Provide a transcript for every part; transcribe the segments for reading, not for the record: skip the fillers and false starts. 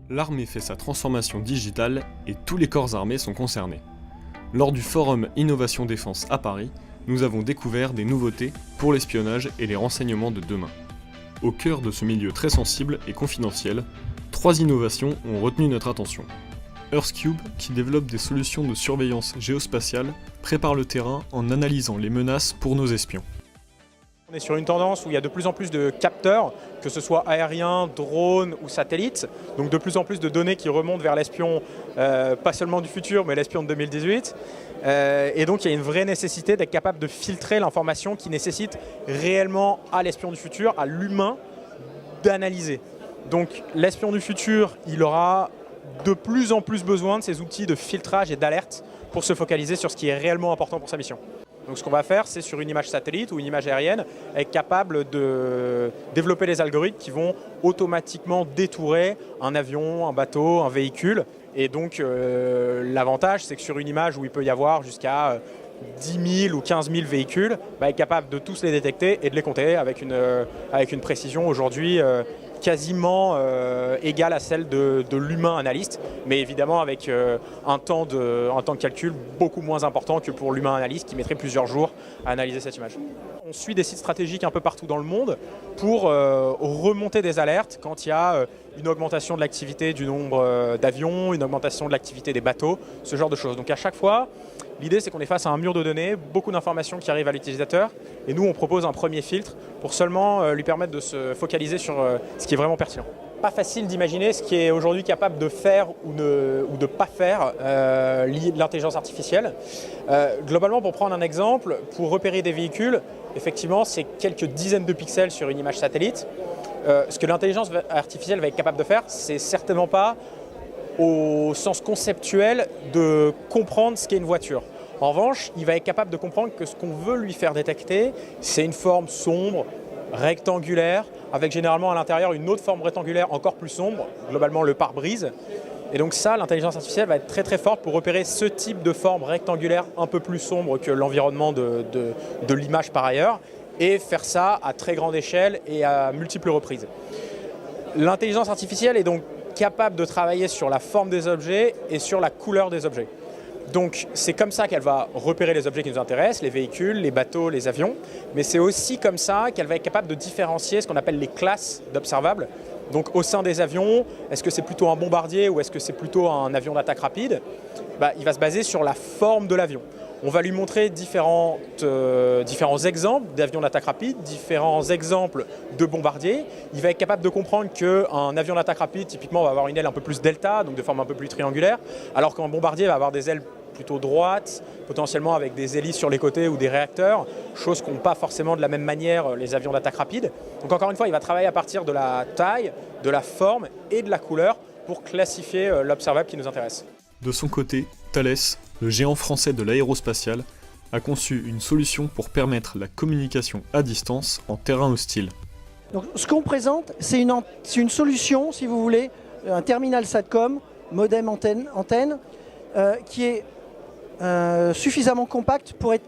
L'armée fait sa transformation digitale et tous les corps armés sont concernés. Lors du forum Innovation Défense à Paris, nous avons découvert des nouveautés pour l'espionnage et les renseignements de demain. Au cœur de ce milieu très sensible et confidentiel, 3 innovations ont retenu notre attention. EarthCube, qui développe des solutions de surveillance géospatiale, prépare le terrain en analysant les menaces pour nos espions. On est sur une tendance où il y a de plus en plus de capteurs, que ce soit aériens, drones ou satellites, donc de plus en plus de données qui remontent vers l'espion, pas seulement du futur, mais l'espion de 2018. Et donc il y a une vraie nécessité d'être capable de filtrer l'information qui nécessite réellement à l'espion du futur, à l'humain, d'analyser. Donc l'espion du futur, il aura de plus en plus besoin de ces outils de filtrage et d'alerte pour se focaliser sur ce qui est réellement important pour sa mission. Donc ce qu'on va faire, c'est sur une image satellite ou une image aérienne, être capable de développer des algorithmes qui vont automatiquement détourer un avion, un bateau, un véhicule. Et donc l'avantage, c'est que sur une image où il peut y avoir jusqu'à 10 000 ou 15 000 véhicules, être capable de tous les détecter et de les compter avec une précision aujourd'hui quasiment égale à celle de l'humain analyste, mais évidemment avec un temps de calcul beaucoup moins important que pour l'humain analyste qui mettrait plusieurs jours à analyser cette image. On suit des sites stratégiques un peu partout dans le monde pour remonter des alertes quand il y a une augmentation de l'activité du nombre d'avions, une augmentation de l'activité des bateaux, ce genre de choses. Donc à chaque fois, l'idée c'est qu'on est face à un mur de données, beaucoup d'informations qui arrivent à l'utilisateur, et nous on propose un premier filtre pour seulement lui permettre de se focaliser sur ce qui est vraiment pertinent. Pas facile d'imaginer ce qui est aujourd'hui capable de faire ou de ne pas faire l'intelligence artificielle. Globalement, pour prendre un exemple, pour repérer des véhicules, effectivement c'est quelques dizaines de pixels sur une image satellite. Ce que l'intelligence artificielle va être capable de faire, c'est certainement pas au sens conceptuel de comprendre ce qu'est une voiture. En revanche, il va être capable de comprendre que ce qu'on veut lui faire détecter, c'est une forme sombre, rectangulaire, avec généralement à l'intérieur une autre forme rectangulaire encore plus sombre, globalement le pare-brise. Et donc ça, l'intelligence artificielle va être très très forte pour repérer ce type de forme rectangulaire un peu plus sombre que l'environnement de l'image par ailleurs, et faire ça à très grande échelle et à multiples reprises. L'intelligence artificielle est donc capable de travailler sur la forme des objets et sur la couleur des objets. Donc c'est comme ça qu'elle va repérer les objets qui nous intéressent, les véhicules, les bateaux, les avions, mais c'est aussi comme ça qu'elle va être capable de différencier ce qu'on appelle les classes d'observables. Donc au sein des avions, est-ce que c'est plutôt un bombardier ou est-ce que c'est plutôt un avion d'attaque rapide ? Il va se baser sur la forme de l'avion. On va lui montrer différents exemples d'avions d'attaque rapide, différents exemples de bombardiers. Il va être capable de comprendre qu'un avion d'attaque rapide, typiquement, va avoir une aile un peu plus delta, donc de forme un peu plus triangulaire, alors qu'un bombardier va avoir des ailes plutôt droites, potentiellement avec des hélices sur les côtés ou des réacteurs, chose qu'ont pas forcément de la même manière les avions d'attaque rapide. Donc encore une fois, il va travailler à partir de la taille, de la forme et de la couleur pour classifier l'observable qui nous intéresse. De son côté, Thales, le géant français de l'aérospatiale, a conçu une solution pour permettre la communication à distance en terrain hostile. Donc, ce qu'on présente, c'est une solution, si vous voulez, un terminal SATCOM, modem antenne, qui est suffisamment compact pour être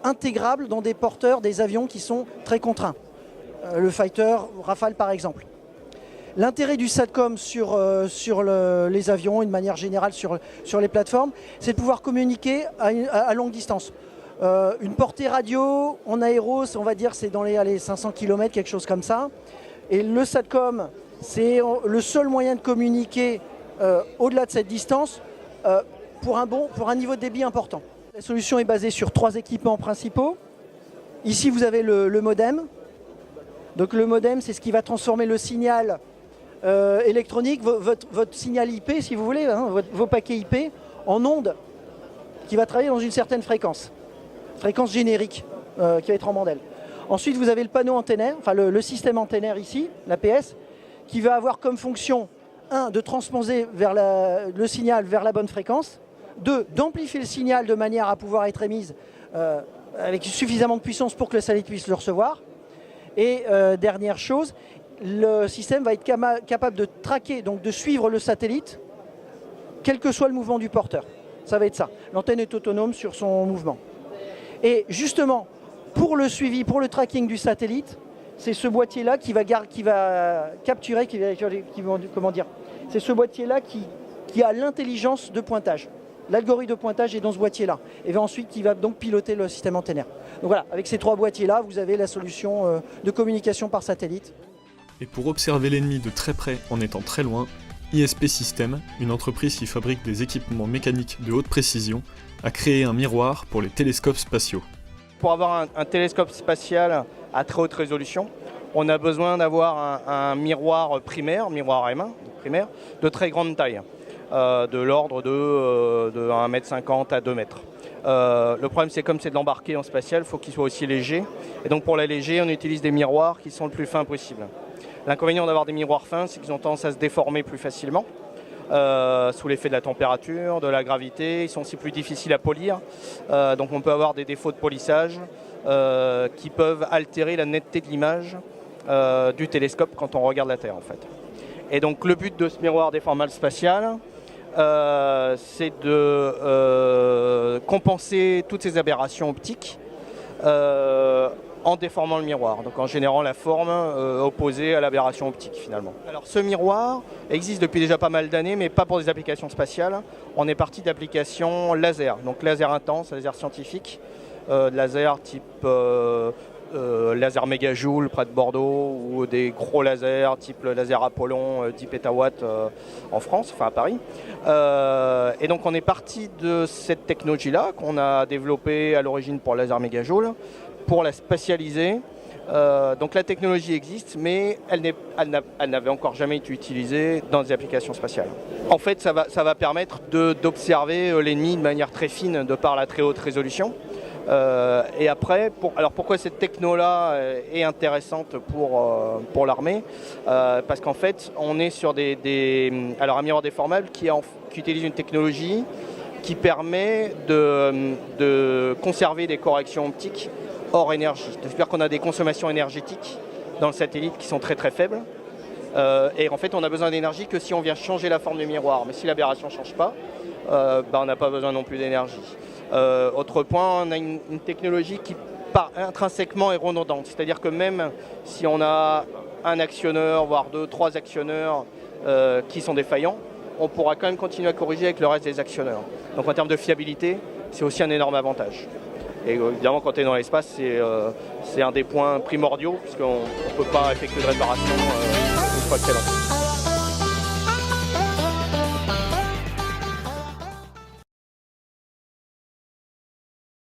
intégrable dans des porteurs, des avions qui sont très contraints. Le fighter Rafale par exemple. L'intérêt du SATCOM sur les avions, et de manière générale sur les plateformes, c'est de pouvoir communiquer à longue distance. Une portée radio en aéro, on va dire c'est dans les 500 km, quelque chose comme ça. Et le SATCOM, c'est le seul moyen de communiquer au-delà de cette distance pour un niveau de débit important. La solution est basée sur 3 équipements principaux. Ici, vous avez le modem. Donc le modem, c'est ce qui va transformer le signal électronique, votre signal IP, si vous voulez, vos paquets IP, en onde qui va travailler dans une certaine fréquence générique qui va être en bande L. Ensuite, vous avez le panneau antennaire, enfin le système antennaire ici, l'APS, qui va avoir comme fonction 1, de transposer le signal vers la bonne fréquence, 2, d'amplifier le signal de manière à pouvoir être émise avec suffisamment de puissance pour que le satellite puisse le recevoir. Et dernière chose, le système va être capable de traquer, donc de suivre le satellite, quel que soit le mouvement du porteur. Ça va être ça. L'antenne est autonome sur son mouvement. Et justement, pour le suivi, pour le tracking du satellite, c'est ce boîtier-là qui va capturer, C'est ce boîtier-là qui a l'intelligence de pointage. L'algorithme de pointage est dans ce boîtier-là. Et ensuite, il va donc piloter le système antennaire. Donc voilà, avec ces 3 boîtiers-là, vous avez la solution de communication par satellite. Et pour observer l'ennemi de très près en étant très loin, ISP Systems, une entreprise qui fabrique des équipements mécaniques de haute précision, a créé un miroir pour les télescopes spatiaux. Pour avoir un télescope spatial à très haute résolution, on a besoin d'avoir un miroir primaire, miroir M1 primaire, de très grande taille, de l'ordre de 1,50 m à 2 m. Le problème, c'est comme c'est de l'embarquer en spatial, il faut qu'il soit aussi léger. Et donc pour l'alléger, on utilise des miroirs qui sont le plus fins possible. L'inconvénient d'avoir des miroirs fins, c'est qu'ils ont tendance à se déformer plus facilement, sous l'effet de la température, de la gravité. Ils sont aussi plus difficiles à polir. Donc on peut avoir des défauts de polissage qui peuvent altérer la netteté de l'image du télescope quand on regarde la Terre en fait. Et donc le but de ce miroir déformable spatial, c'est de compenser toutes ces aberrations optiques en déformant le miroir, donc en générant la forme opposée à l'aberration optique finalement. Alors ce miroir existe depuis déjà pas mal d'années, mais pas pour des applications spatiales. On est parti d'applications laser, donc laser intense, laser scientifique, laser type laser mégajoule près de Bordeaux, ou des gros lasers type le laser Apollon 10 pétawatts en France, enfin à Paris. Et donc on est parti de cette technologie-là qu'on a développée à l'origine pour le laser mégajoule, pour la spatialiser. Donc la technologie existe, mais elle n'avait encore jamais été utilisée dans des applications spatiales. En fait, ça va permettre d'observer l'ennemi de manière très fine de par la très haute résolution. Et après, pourquoi cette techno-là est intéressante pour l'armée, parce qu'en fait, on est sur un miroir déformable qui utilise une technologie qui permet de conserver des corrections optiques hors énergie. C'est-à-dire qu'on a des consommations énergétiques dans le satellite qui sont très très faibles. Et en fait, on a besoin d'énergie que si on vient changer la forme du miroir. Mais si l'aberration ne change pas, on n'a pas besoin non plus d'énergie. Autre point, on a une technologie qui intrinsèquement est redondante. C'est-à-dire que même si on a un actionneur, voire 2, 3 actionneurs qui sont défaillants, on pourra quand même continuer à corriger avec le reste des actionneurs. Donc en termes de fiabilité, c'est aussi un énorme avantage. Et évidemment, quand on est dans l'espace, c'est un des points primordiaux, puisqu'on ne peut pas effectuer de réparation une fois que c'est lancé.